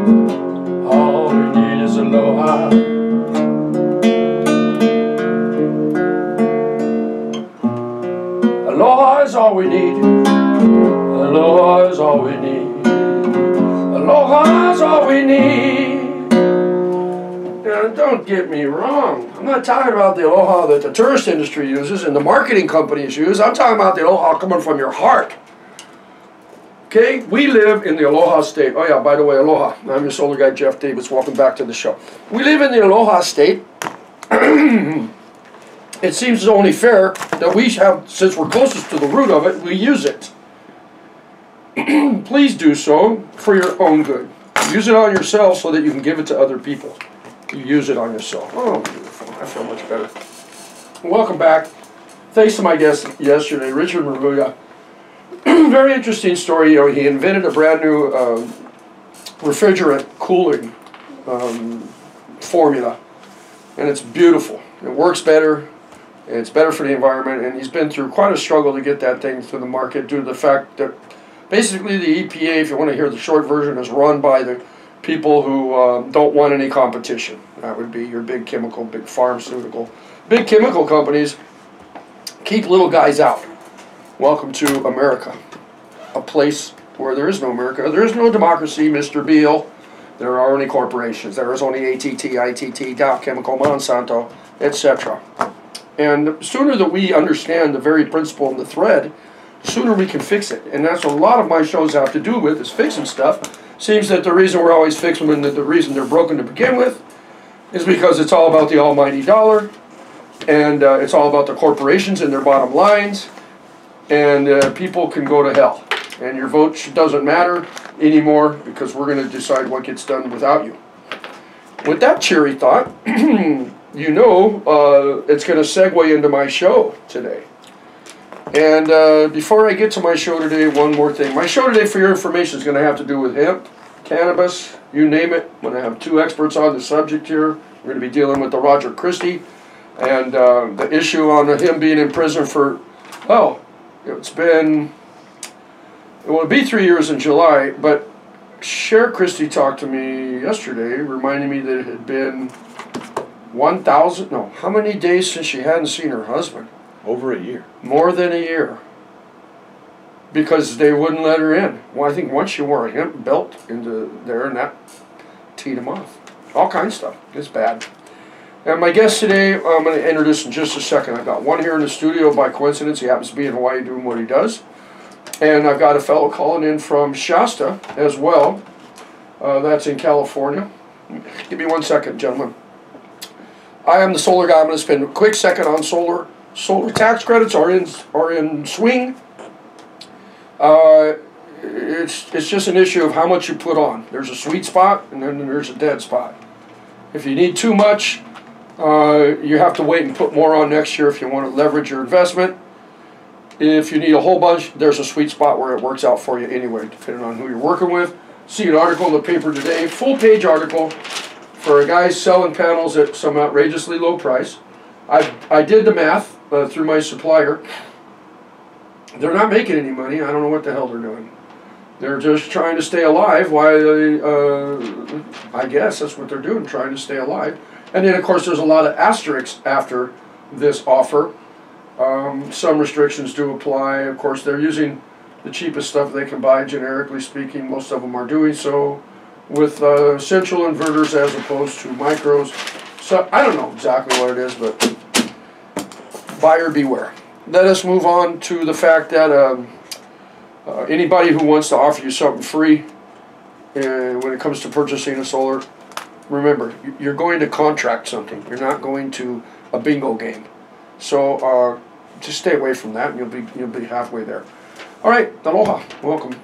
All we need is aloha. Aloha is all we need. Aloha is all we need. Aloha is all we need. Now, don't get me wrong. I'm not talking about the aloha that the tourist industry uses and the marketing companies use. I'm talking about the aloha coming from your heart. Okay? We live in the aloha state. Oh yeah, by the way, aloha. I'm your solar guy, Jeff Davis. Welcome back to the show. We live in the aloha state. It seems only fair that we have, since we're closest to the root of it, we use it. Please do so for your own good. Use it on yourself so that you can give it to other people. You use it on yourself. Oh, beautiful. I feel much better. Welcome back. Thanks to my guest yesterday, Richard Maruya. Very interesting story. You know, he invented a brand new refrigerant cooling formula, and it's beautiful. It works better. It's better for the environment, and he's been through quite a struggle to get that thing to the market due to the fact that basically the EPA, if you want to hear the short version, is run by the people who don't want any competition. That would be your big chemical, big pharmaceutical. Big chemical companies keep little guys out. Welcome to America, a place where there is no America. There is no democracy, Mr. Beale. There are only corporations. There is only ATT, ITT, Dow Chemical, Monsanto, etc. And the sooner that we understand the very principle and the thread, the sooner we can fix it. And that's what a lot of my shows have to do with, is fixing stuff. Seems that the reason we're always fixing them and the reason they're broken to begin with is because it's all about the almighty dollar, and it's all about the corporations and their bottom lines, and people can go to hell. And your vote doesn't matter anymore because we're going to decide what gets done without you. With that cheery thought, you know, it's going to segue into my show today. And before I get to my show today, one more thing. My show today, for your information, is going to have to do with hemp, cannabis, you name it. I'm going to have two experts on the subject here. We're going to be dealing with the Roger Christie and the issue on him being in prison for, oh, it will be 3 years in July, but Cher Christie talked to me yesterday, reminding me that it had been 1,000, no, how many days since she hadn't seen her husband? Over a year. More than a year. Because they wouldn't let her in. Well, I think once she wore a hemp belt into there, and that teed him off. All kinds of stuff. It's bad. And my guest today, I'm going to introduce in just a second. I've got one here in the studio by coincidence. He happens to be in Hawaii doing what he does. And I've got a fellow calling in from Shasta as well. That's in California. Give me 1 second, gentlemen. I am the solar guy. I'm going to spend a quick second on solar. Solar tax credits are in swing. It's just an issue of how much you put on. There's a sweet spot, and then there's a dead spot. If you need too much, you have to wait and put more on next year if you want to leverage your investment. If you need a whole bunch, there's a sweet spot where it works out for you anyway, depending on who you're working with. See an article in the paper today, full-page article, for a guy selling panels at some outrageously low price. I did the math through my supplier. They're not making any money. I don't know what the hell they're doing. They're just trying to stay alive while they, I guess that's what they're doing, trying to stay alive. And then, of course, there's a lot of asterisks after this offer. Some restrictions do apply. Of course, they're using the cheapest stuff they can buy, generically speaking. Most of them are doing so with central inverters as opposed to micros. So I don't know exactly what it is, but buyer beware. Let us move on to the fact that anybody who wants to offer you something free when it comes to purchasing a solar, remember, you're going to contract something. You're not going to a bingo game. So just stay away from that, and you'll be halfway there. All right, aloha, welcome.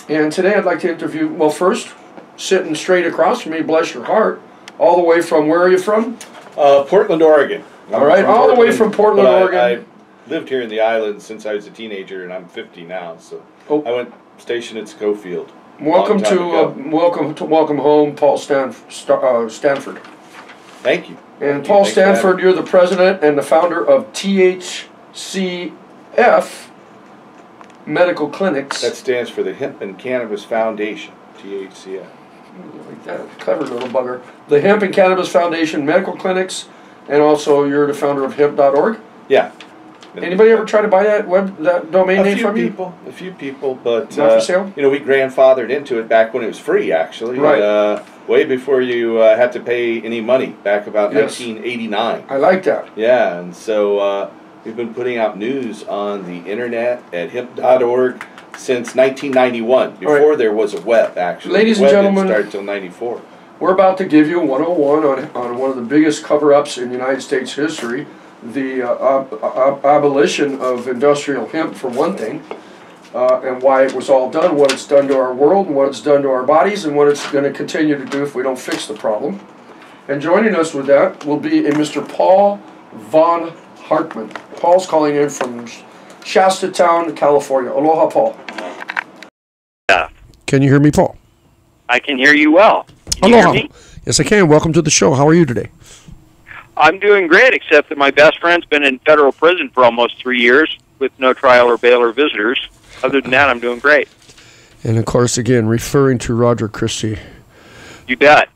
And today I'd like to interview, well, first, sitting straight across from me, bless your heart, all the way from, where are you from? Portland, Oregon. All right, all the way from Portland, Oregon. I lived here in the islands since I was a teenager, and I'm 50 now. So I went stationed at Schofield. Welcome home, Paul Stanford. Thank you. And Paul Stanford, you're the president and the founder of THCF Medical Clinics. That stands for the Hemp and Cannabis Foundation, THCF. Like that. Clever little bugger. The Hemp and Cannabis Foundation medical clinics, and also you're the founder of hemp.org. Yeah. Anybody ever try to buy that domain name from you? A few people, but not for sale? You know, we grandfathered into it back when it was free, actually. Right. Way before you had to pay any money, back about 1989. I like that. Yeah, and so we've been putting out news on the internet at hemp.org since 1991. Before there was a web, actually. Ladies and gentlemen, didn't start until 94. We're about to give you 101 on one of the biggest cover-ups in United States history, the abolition of industrial hemp, for one thing, and why it was all done, what it's done to our world, and what it's done to our bodies, and what it's going to continue to do if we don't fix the problem. And joining us with that will be a Mr. Paul von Hartman. Paul's calling in from Shastatown, California. Aloha, Paul. Yeah. Can you hear me, Paul? I can hear you well. Can you Aloha. hear me? Yes, I can. Welcome to the show. How are you today? I'm doing great, except that my best friend's been in federal prison for almost 3 years with no trial or bail or visitors. Other than that, I'm doing great. And, of course, again, referring to Roger Christie. You bet.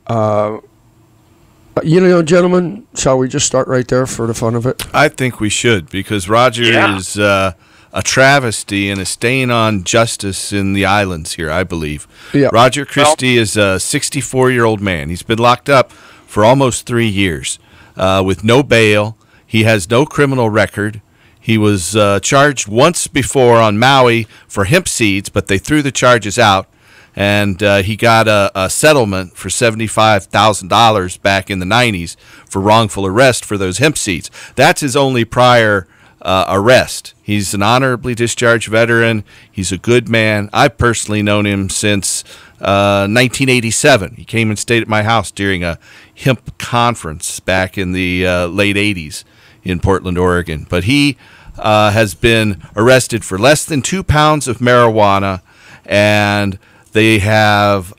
You know, gentlemen, shall we just start right there for the fun of it? I think we should, because Roger is a travesty and a stain on justice in the islands here, I believe. Yeah. Roger Christie is a 64-year-old man. He's been locked up for almost 3 years with no bail. He has no criminal record. He was charged once before on Maui for hemp seeds, but they threw the charges out. And he got a settlement for $75,000 back in the 90s for wrongful arrest for those hemp seeds. That's his only prior arrest. He's an honorably discharged veteran. He's a good man. I've personally known him since 1987. He came and stayed at my house during a hemp conference back in the late 80s in Portland, Oregon. But he has been arrested for less than 2 pounds of marijuana, and they have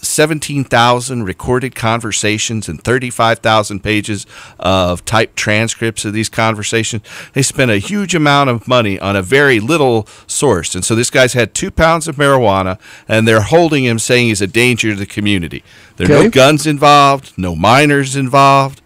17,000 recorded conversations and 35,000 pages of typed transcripts of these conversations. They spent a huge amount of money on a very little source. And so this guy's had 2 pounds of marijuana, and they're holding him, saying he's a danger to the community. There are no guns involved, no minors involved.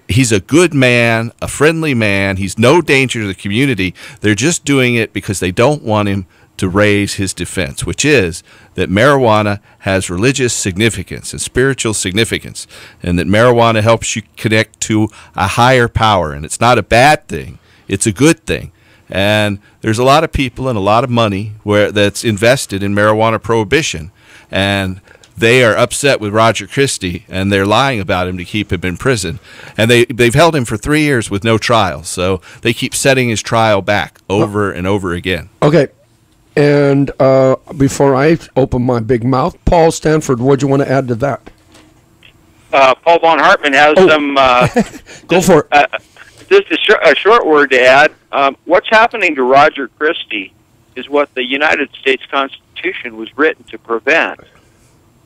He's a good man, a friendly man. He's no danger to the community. They're just doing it because they don't want him to raise his defense, which is that marijuana has religious significance and spiritual significance, and that marijuana helps you connect to a higher power. And it's not a bad thing. It's a good thing. And there's a lot of people and a lot of money that's invested in marijuana prohibition, and they are upset with Roger Christie, and they're lying about him to keep him in prison. And they've held him for 3 years with no trial, so they keep setting his trial back over and over again. Okay. And before I open my big mouth, Paul Stanford, what do you want to add to that? Paul von Hartman has some... Go for it. Just a short word to add. What's happening to Roger Christie is what the United States Constitution was written to prevent.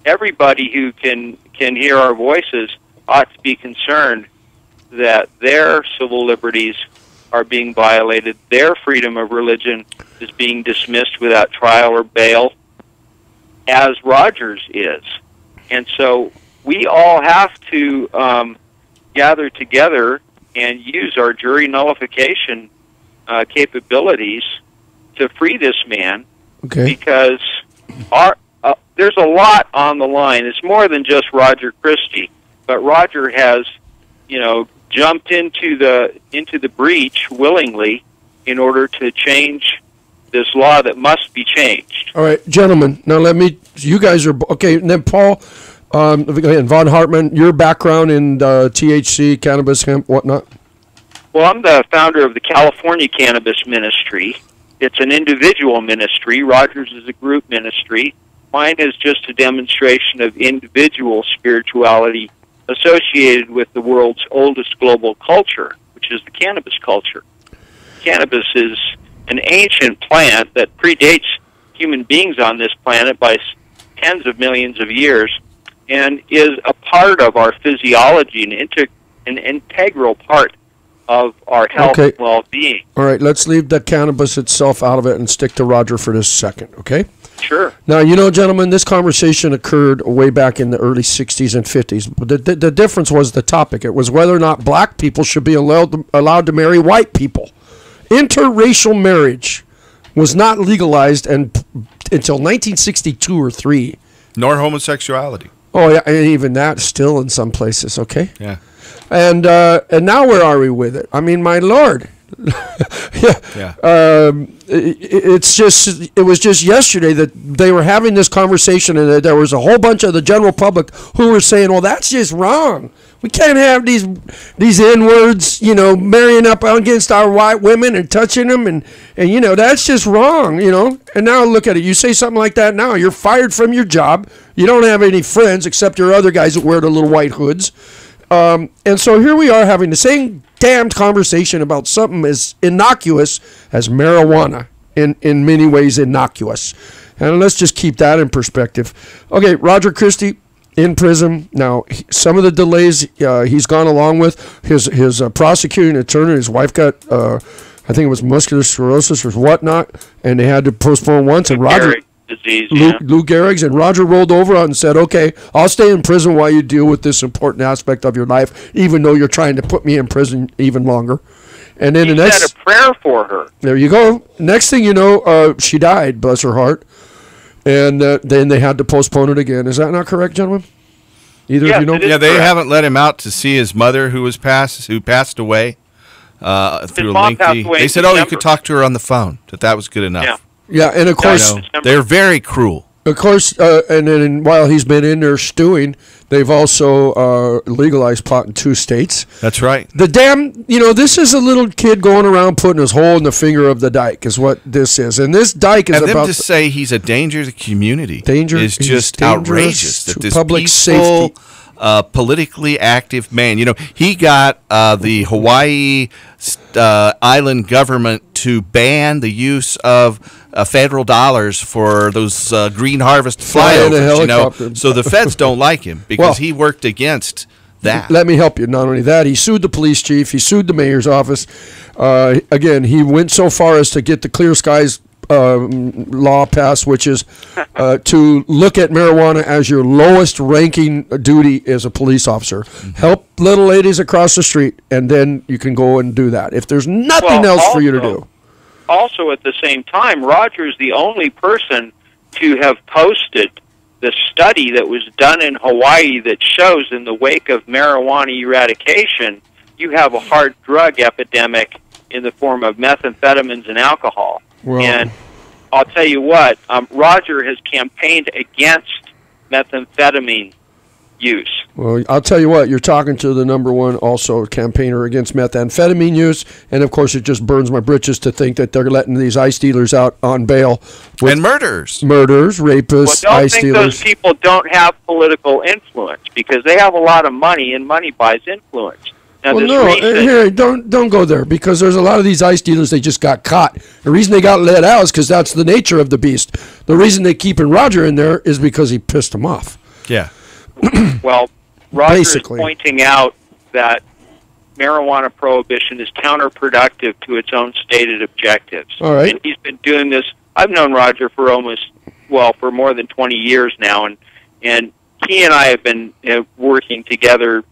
Everybody who can hear our voices ought to be concerned that their civil liberties are being violated, their freedom of religion is being dismissed without trial or bail, as Rogers is. And so we all have to gather together and use our jury nullification capabilities to free this man, because there's a lot on the line. It's more than just Roger Christie, but Roger has, jumped into the breach willingly in order to change this law that must be changed. All right, gentlemen. Now you guys are okay. And then Paul, again, Von Hartman, your background in THC, cannabis, hemp, whatnot. Well, I'm the founder of the California Cannabis Ministry. It's an individual ministry. Rogers is a group ministry. Mine is just a demonstration of individual spirituality associated with the world's oldest global culture, which is the cannabis culture. Cannabis is an ancient plant that predates human beings on this planet by tens of millions of years, and is a part of our physiology, an integral part of our health and well-being. All right, let's leave the cannabis itself out of it and stick to Roger for this second, okay? Sure. Now, gentlemen, this conversation occurred way back in the early 60s and 50s. The difference was the topic. It was whether or not black people should be allowed to marry white people. Interracial marriage was not legalized until 1962 or 3. Nor homosexuality. Oh, yeah, and even that still in some places, okay? Yeah. And now where are we with it? I mean, my Lord. Yeah. It was just yesterday that they were having this conversation, and there was a whole bunch of the general public who were saying, well, that's just wrong. We can't have these N-words, marrying up against our white women and touching them, and that's just wrong, And now look at it. You say something like that now, you're fired from your job. You don't have any friends except your other guys that wear the little white hoods. And so here we are having the same damned conversation about something as innocuous as marijuana, in many ways innocuous. And let's just keep that in perspective. Okay, Roger Christie in prison. Now, some of the delays he's gone along with, his prosecuting attorney, his wife got, I think it was muscular sclerosis or whatnot, and they had to postpone once. And Roger... disease, Lou Gehrig's, and Roger rolled over and said, okay, I'll stay in prison while you deal with this important aspect of your life, even though you're trying to put me in prison even longer. And then he said a prayer for her. There you go. Next thing you know, she died, bless her heart. And then they had to postpone it again. Is that not correct, gentlemen? Either of you know? Yeah, they haven't let him out to see his mother who passed away through a lengthy... They said, you could talk to her on the phone, that was good enough. Yeah. Yeah, and of course, they're very cruel. Of course, and then while he's been in there stewing, they've also legalized pot in 2 states. That's right. The damn, this is a little kid going around putting his hole in the finger of the dyke is what this is. And this dyke is and about... them to say he's a danger to the community is just outrageous. That this public peaceful, safety. Politically active man. He got the Hawaii island government to ban the use of federal dollars for those green harvest flyovers. So the feds don't like him because he worked against that. Let me help you. Not only that, he sued the police chief. He sued the mayor's office. Again, he went so far as to get the Clear Skies law passed, which is to look at marijuana as your lowest ranking duty as a police officer. Help little ladies across the street, and then you can go and do that if there's nothing else for you to do. Also, at the same time, Roger's the only person to have posted the study that was done in Hawaii that shows in the wake of marijuana eradication, you have a hard drug epidemic in the form of methamphetamines and alcohol. Well, and I'll tell you what, Roger has campaigned against methamphetamine use. Well, I'll tell you what, you're talking to the #1 also campaigner against methamphetamine use, and of course it just burns my britches to think that they're letting these ice dealers out on bail. And murderers, rapists, well, ice dealers. Those people don't have political influence because they have a lot of money, and money buys influence. Now, well, no, here, don't go there, because there's a lot of these ice dealers, they just got caught. The reason they got let out is because that's the nature of the beast. The reason they keeping Roger in there is because he pissed them off. Yeah. Well, Roger is pointing out that marijuana prohibition is counterproductive to its own stated objectives. All right. And he's been doing this. I've known Roger for for more than 20 years now, and he and I have been working together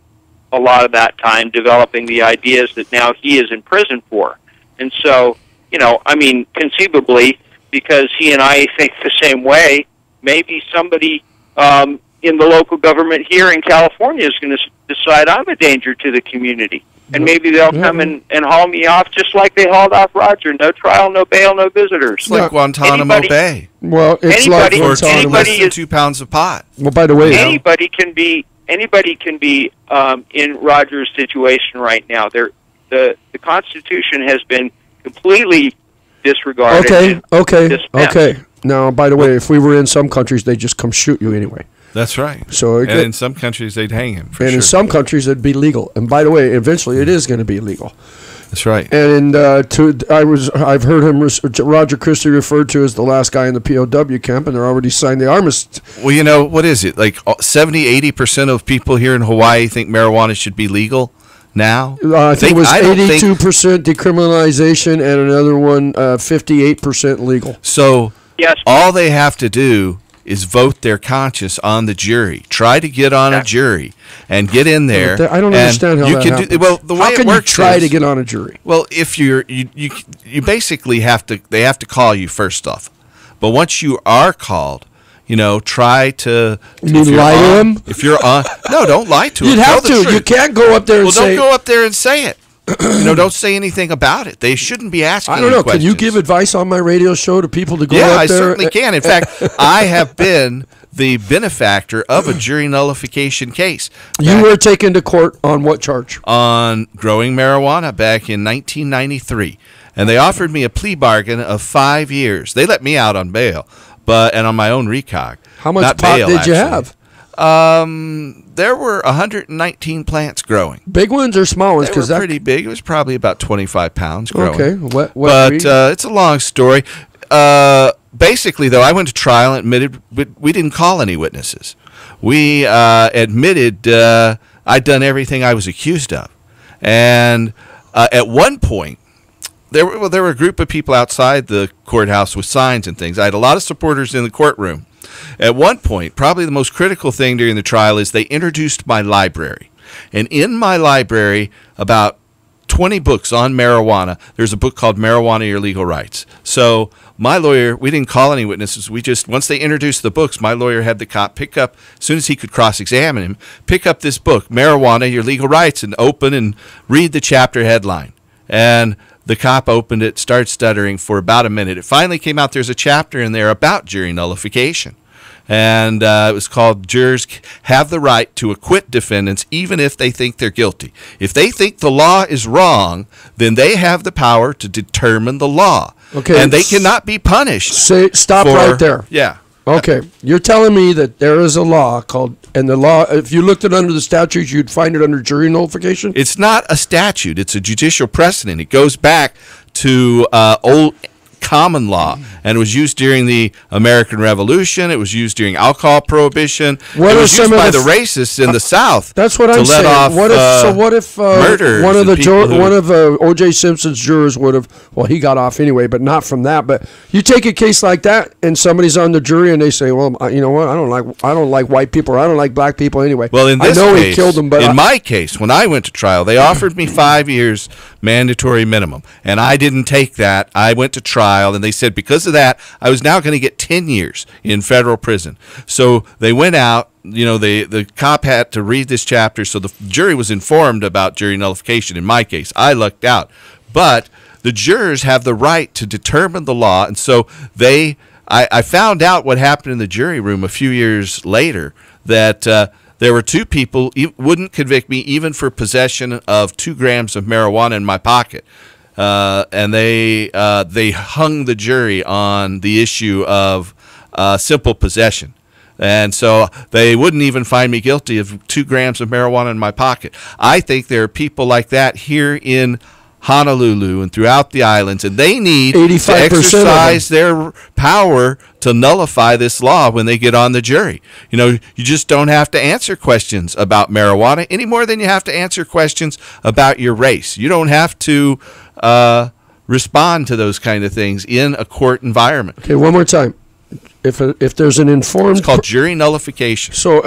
a lot of that time, developing the ideas that now he is in prison for. And so, conceivably, because he and I think the same way, maybe somebody in the local government here in California is going to decide I'm a danger to the community. And maybe they'll come and haul me off just like they hauled off Roger. No trial, no bail, no visitors. It's like Guantanamo Bay. Well, it's like Guantanamo Bay. Less than 2 pounds of pot. Well, by the way, anybody can be in Roger's situation right now. The Constitution has been completely disregarded. Okay. Now, by the way, if we were in some countries, they'd just come shoot you anyway. That's right. So in some countries, they'd hang him. In some countries, it'd be legal. And by the way, eventually, it is going to be legal. That's right. And I've heard him, Roger Christie, referred to as the last guy in the POW camp, and they're already signed the armistice. Well, what is it? Like 70, 80% of people here in Hawaii think marijuana should be legal. now? I think it was 82% decriminalization and another one 58% legal. So Yes. all they have to do is vote their conscience on the jury. Try to get on a jury and get in there. I don't understand how that happens. Well, the way how can it works you try is, to get on a jury? Well, if you basically have to, they have to call you first off. But once you are called, try to. You lie to them? If you're on, no, don't lie to them. You'd have to. You can't go up there and say. Well, don't go up there and say it. Don't say anything about it. They shouldn't be asking. I don't know. Questions. Can you give advice on my radio show to people to go up there? Yeah, I certainly can. In fact, I have been the benefactor of a jury nullification case. You were taken to court on what charge? On growing marijuana back in 1993. And they offered me a plea bargain of 5 years. They let me out on bail, and on my own recog. How much pot did you have? There were 119 plants growing. Big ones or small ones? They were pretty big. It was probably about 25 pounds growing. Okay. But it's a long story. Basically, though, I went to trial and admitted we didn't call any witnesses. We admitted I'd done everything I was accused of. And at one point, there were a group of people outside the courthouse with signs and things. I had a lot of supporters in the courtroom. At one point, probably the most critical thing during the trial is they introduced my library. And in my library, about 20 books on marijuana. There's a book called Marijuana, Your Legal Rights. So my lawyer, we didn't call any witnesses. Once they introduced the books, my lawyer had the cop pick up, as soon as he could cross-examine him, pick up this book, Marijuana, Your Legal Rights, and open and read the chapter headline. And the cop opened it, started stuttering for about a minute. It finally came out there's a chapter in there about jury nullification. And it was called Jurors Have the Right to Acquit Defendants Even If They Think They're Guilty. If they think the law is wrong, then they have the power to determine the law. Okay. And they cannot be punished. Stop right there. Yeah. Okay. You're telling me that there is a law called, and the law, if you looked at it under the statutes, you'd find it under jury nullification? It's not a statute. It's a judicial precedent. It goes back to old common law, and it was used during the American Revolution. It was used during alcohol prohibition. It was used by the racists in the South. That's what I'm saying. Let off, what if one of O.J. Simpson's jurors would have? Well, he got off anyway, but not from that. But you take a case like that, and somebody's on the jury, and they say, "Well, you know what? I don't like white people, or I don't like black people anyway." Well, in this I know case, he killed them, but in my case, when I went to trial, they offered me 5 years mandatory minimum, and I didn't take that. I went to trial. And they said because of that, I was now going to get 10 years in federal prison. So they went out. The cop had to read this chapter, so the jury was informed about jury nullification. In my case, I lucked out. But the jurors have the right to determine the law, and so I found out what happened in the jury room a few years later, that there were two people wouldn't convict me even for possession of 2 grams of marijuana in my pocket. And they hung the jury on the issue of simple possession. And so they wouldn't even find me guilty of 2 grams of marijuana in my pocket. I think there are people like that here in Honolulu and throughout the islands, and they need to exercise their power to nullify this law when they get on the jury. You just don't have to answer questions about marijuana any more than you have to answer questions about your race. You don't have to respond to those kind of things in a court environment. Okay, one more time. If there's an informed, it's called jury nullification. So,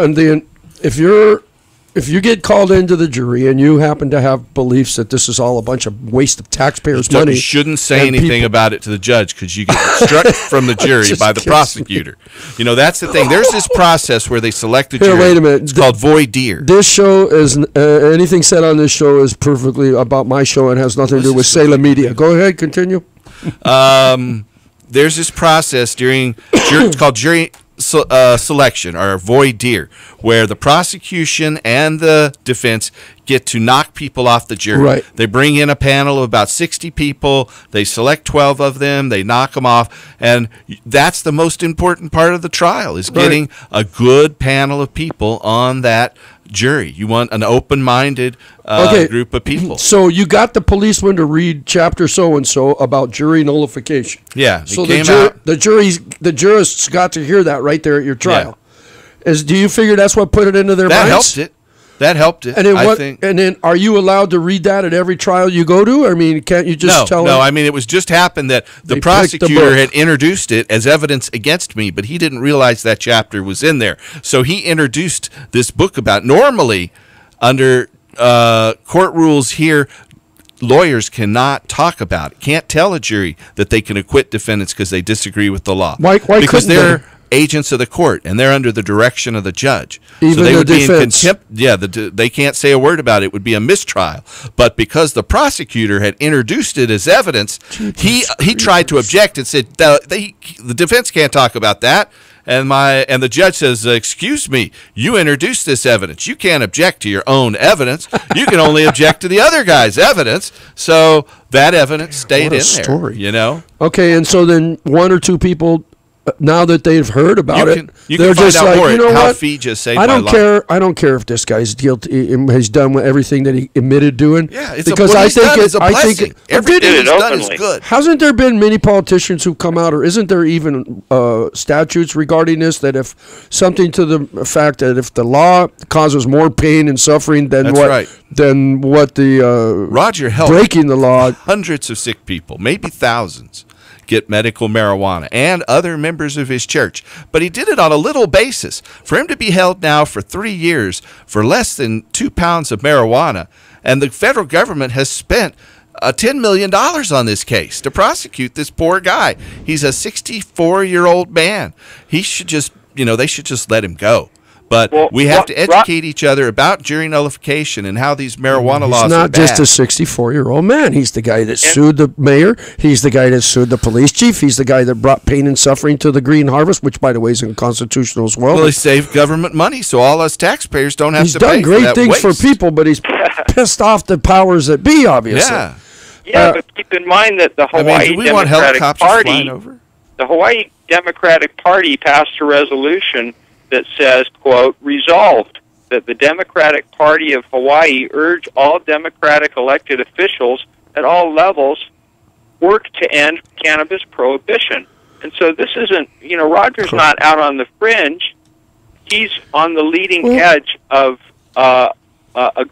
if you get called into the jury and you happen to have beliefs that this is all a bunch of waste of taxpayers' money, you shouldn't say anything about it to the judge because you get struck from the jury by the prosecutor. That's the thing. There's this process where they select a jury. Here, wait a minute. It's called voir dire. This show is anything said on this show is perfectly about my show and has nothing to do with Salem Media. Go ahead, continue. There's this process it's called jury selection, or voir dire, where the prosecution and the defense get to knock people off the jury. Right. They bring in a panel of about 60 people. They select 12 of them. They knock them off. And that's the most important part of the trial, is getting a good panel of people on that jury. You want an open-minded group of people. So you got the policeman to read chapter so-and-so about jury nullification. Yeah. So the jurists got to hear that right there at your trial. Yeah. Do you figure that's what put it into their minds? That helped it. That helped it, I think. And then, are you allowed to read that at every trial you go to? I mean, can't you just tell? No, I mean, it was just happened that the prosecutor had introduced it as evidence against me, but he didn't realize that chapter was in there. So he introduced this book about. Normally, under court rules here, lawyers cannot talk about it. Can't tell a jury that they can acquit defendants because they disagree with the law. Why because they're agents of the court, and they're under the direction of the judge. Even so they would be in defense. contempt. Yeah, they can't say a word about it. It would be a mistrial. But because the prosecutor had introduced it as evidence, he tried to object and said the defense can't talk about that. And the judge says, "Excuse me, you introduced this evidence. You can't object to your own evidence. You can only object to the other guy's evidence." So that evidence stayed in there. You know. Okay, and so then one or two people, now that they've heard about they're just like, you know what? I don't care. I don't care if this guy's guilty. Has done everything that he admitted doing. Yeah, because I think everything he's done is good. Hasn't there been many politicians who come out, or isn't there even statutes regarding this, that if something to the fact that if the law causes more pain and suffering than what the Roger helped breaking the law, hundreds of sick people, maybe thousands, get medical marijuana, and other members of his church. But he did it on a little basis. For him to be held now for 3 years for less than 2 pounds of marijuana, and the federal government has spent $10 million on this case to prosecute this poor guy. He's a 64-year-old man. He should just, they should just let him go. But we have to educate each other about jury nullification and how these marijuana laws are bad. He's not just a 64-year-old man. He's the guy that sued the mayor. He's the guy that sued the police chief. He's the guy that brought pain and suffering to the Green Harvest, which, by the way, is unconstitutional as well. Well, he saved government money, so all us taxpayers don't have to pay for that He's done great things for people, but he's pissed off the powers that be, obviously. Yeah, but keep in mind that the Hawaii Democratic Party passed a resolution that says, quote, resolved that the Democratic Party of Hawaii urge all Democratic elected officials at all levels work to end cannabis prohibition. And so this isn't, Roger's not out on the fringe. He's on the leading edge of a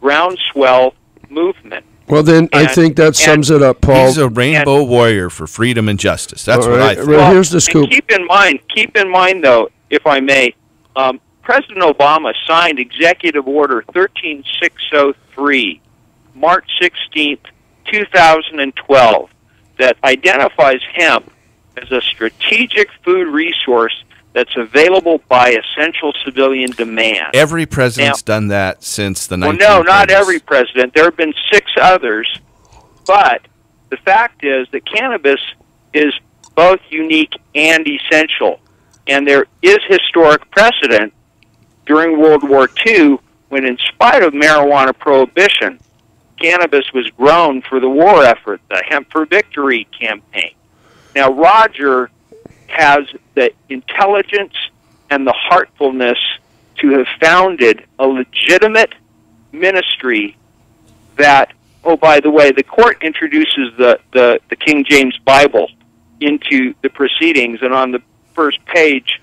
groundswell movement. Well, then I think that sums it up, Paul. He's a rainbow warrior for freedom and justice. That's what I think. Well, here's the scoop. Keep in mind, though, if I may, President Obama signed Executive Order 13603, March 16th, 2012, that identifies hemp as a strategic food resource that's available by essential civilian demand. Every president's done that since the 1930s. Well, no, not every president. There have been 6 others. But the fact is that cannabis is both unique and essential. And there is historic precedent during World War II when, in spite of marijuana prohibition, cannabis was grown for the war effort, the Hemp for Victory campaign. Now, Roger has the intelligence and the heartfulness to have founded a legitimate ministry that, oh, by the way, the court introduces the King James Bible into the proceedings, and on the first page,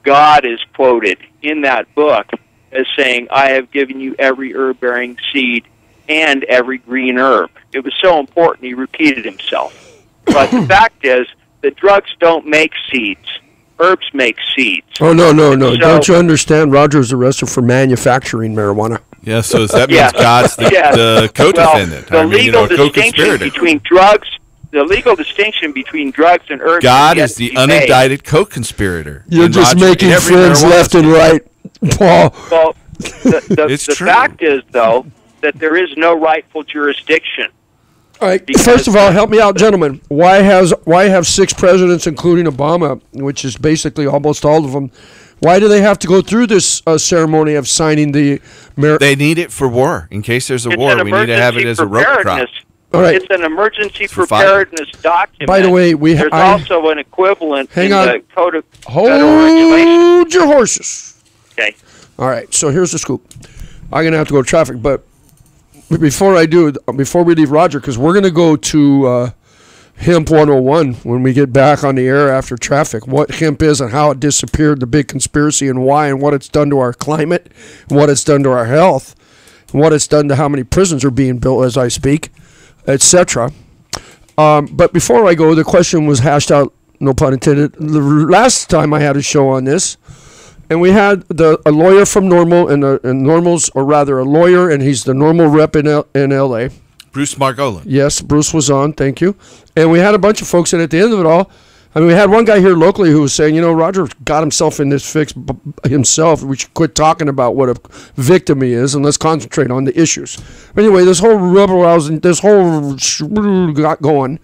God is quoted in that book as saying, I have given you every herb-bearing seed and every green herb. It was so important he repeated himself. But the fact is that drugs don't make seeds. Herbs make seeds. Oh, no. So, don't you understand? Roger's arrested for manufacturing marijuana. Yeah, so that means God's the co-defendant. Well, the legal distinction between drugs... The legal distinction between drugs and herbs. God is the unindicted co-conspirator. You're just making friends left and right, Paul. Well, the fact is, though, that there is no rightful jurisdiction. All right. First of all, help me out, gentlemen. Why have 6 presidents, including Obama, which is basically almost all of them? Why do they have to go through this ceremony of signing the? They need it for war. In case there's a war, we need to have it as a rope crop. All right. It's an emergency preparedness document. By the way, there's also an equivalent in the Code of Federal Regulations. Hold your horses. Okay. All right. So here's the scoop. I'm gonna have to go to traffic, but before we leave Roger, because we're gonna go to Hemp 101 when we get back on the air after traffic. What hemp is and how it disappeared, the big conspiracy, and why, and what it's done to our climate, and what it's done to our health. what it's done to how many prisons are being built as I speak, etc. But before I go, the question was hashed out, no pun intended. The last time I had a show on this, and we had a lawyer from Normal, and Normal's, or rather a lawyer, and he's the Normal rep in L.A. Bruce Margolin. Yes, Bruce was on, thank you. And we had a bunch of folks, and at the end of it all, I mean, we had one guy here locally who was saying, Roger got himself in this fix himself. We should quit talking about what a victim he is and let's concentrate on the issues. Anyway, this whole rebel-rousing, this whole got going.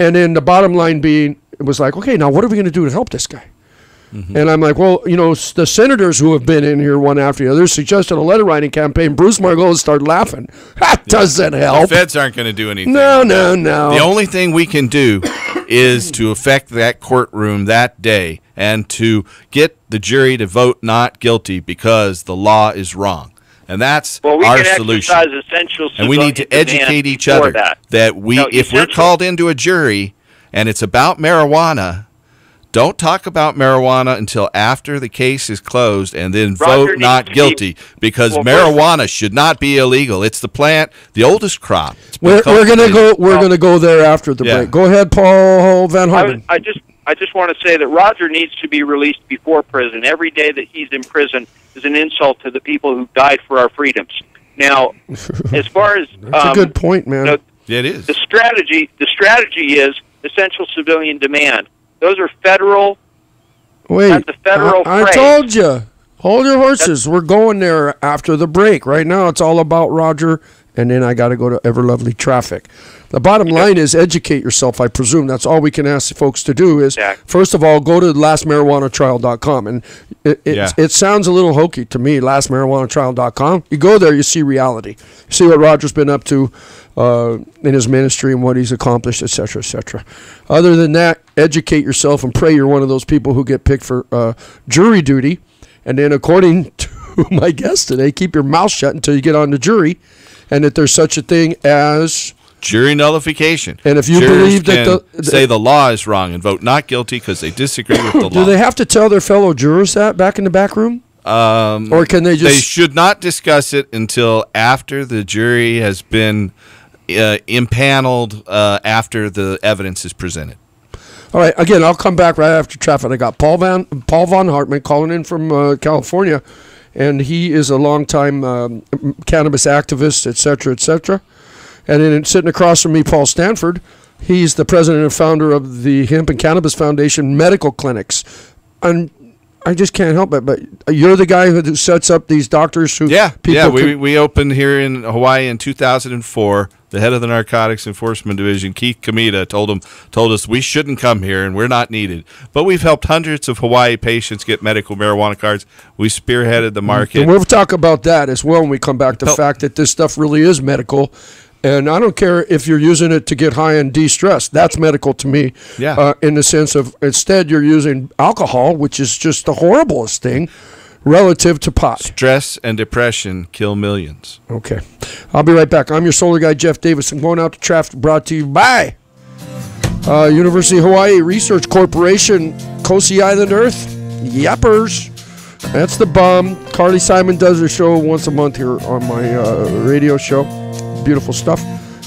And then the bottom line being, it was like, okay, now what are we going to do to help this guy? Mm-hmm. And I'm like, well, the senators who have been in here one after the other suggested a letter writing campaign. Bruce Margolin started laughing. That doesn't help. The feds aren't going to do anything. No. The only thing we can do is to affect that courtroom that day and to get the jury to vote not guilty because the law is wrong. And that's our solution. And we need to educate each other that if we're called into a jury and it's about marijuana, don't talk about marijuana until after the case is closed and then vote not guilty because marijuana should not be illegal. It's the plant, the oldest crop. We're gonna go there after the break. Go ahead, Paul Van Hartman. I just want to say that Roger needs to be released before prison. Every day that he's in prison is an insult to the people who died for our freedoms. Now, as far as that's a good point, man. It is. The strategy is essential civilian demand. Those are federal. Wait, that's a federal I told you. Hold your horses. We're going there after the break. Right now, it's all about Roger, and then I got to go to Ever Lovely Traffic. The bottom line is educate yourself, I presume. That's all we can ask folks to do is, first of all, go to lastmarijuanatrial.com. And it sounds a little hokey to me, lastmarijuanatrial.com. You go there, you see reality. You see what Roger's been up to in his ministry and what he's accomplished, et cetera, et cetera. Other than that, educate yourself and pray you're one of those people who get picked for jury duty. And then according to my guest today, keep your mouth shut until you get on the jury, and that there's such a thing as jury nullification. And if you believe that say the law is wrong and vote not guilty because they disagree with the law. Do they have to tell their fellow jurors that back in the back room? Or can they just... They should not discuss it until after the jury has been impaneled, after the evidence is presented. All right, again, I'll come back right after traffic. I got Paul Von Hartman calling in from California, and he is a longtime cannabis activist, et cetera, et cetera. And then sitting across from me, Paul Stanford. He's the president and founder of the Hemp and Cannabis Foundation medical clinics. And I just can't help it, but you're the guy who sets up these doctors who... We opened here in Hawaii in 2004. The head of the Narcotics Enforcement Division, Keith Kamita, told us we shouldn't come here and we're not needed. But we've helped hundreds of Hawaii patients get medical marijuana cards. We spearheaded the market. And we'll talk about that as well when we come back to the fact that this stuff really is medical. And I don't care if you're using it to get high and de-stress. That's medical to me. Yeah. In the sense of instead you're using alcohol, which is just the horriblest thing relative to pot. Stress and depression kill millions. Okay. I'll be right back. I'm your solar guy, Jeff Davis. I'm going out to traffic, brought to you by University of Hawaii Research Corporation, Kosi Island Earth, Yappers. That's the bomb. Carly Simon does her show once a month here on my radio show. Beautiful stuff.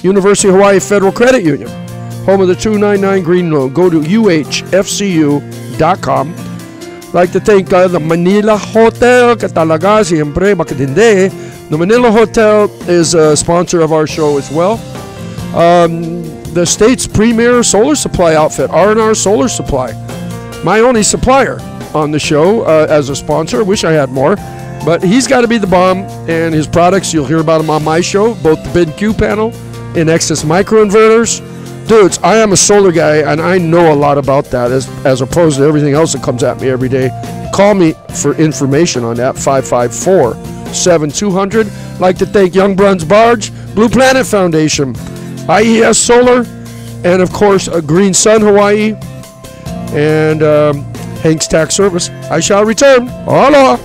University of Hawaii Federal Credit Union, home of the 299 Green Loan. Go to uhfcu.com. Like to thank the Manila Hotel, que talaga siempre makatindi. The Manila Hotel is a sponsor of our show as well. The state's premier solar supply outfit, R&R Solar Supply. My only supplier on the show as a sponsor. Wish I had more. But he's got to be the bomb, and his products, you'll hear about them on my show, both the BenQ panel and Excess microinverters. Dudes, I am a solar guy, and I know a lot about that as opposed to everything else that comes at me every day. Call me for information on that, 554-7200. Like to thank Young Bruns Barge, Blue Planet Foundation, IES Solar, and, of course, Green Sun Hawaii, and Hank's Tax Service. I shall return. Aloha.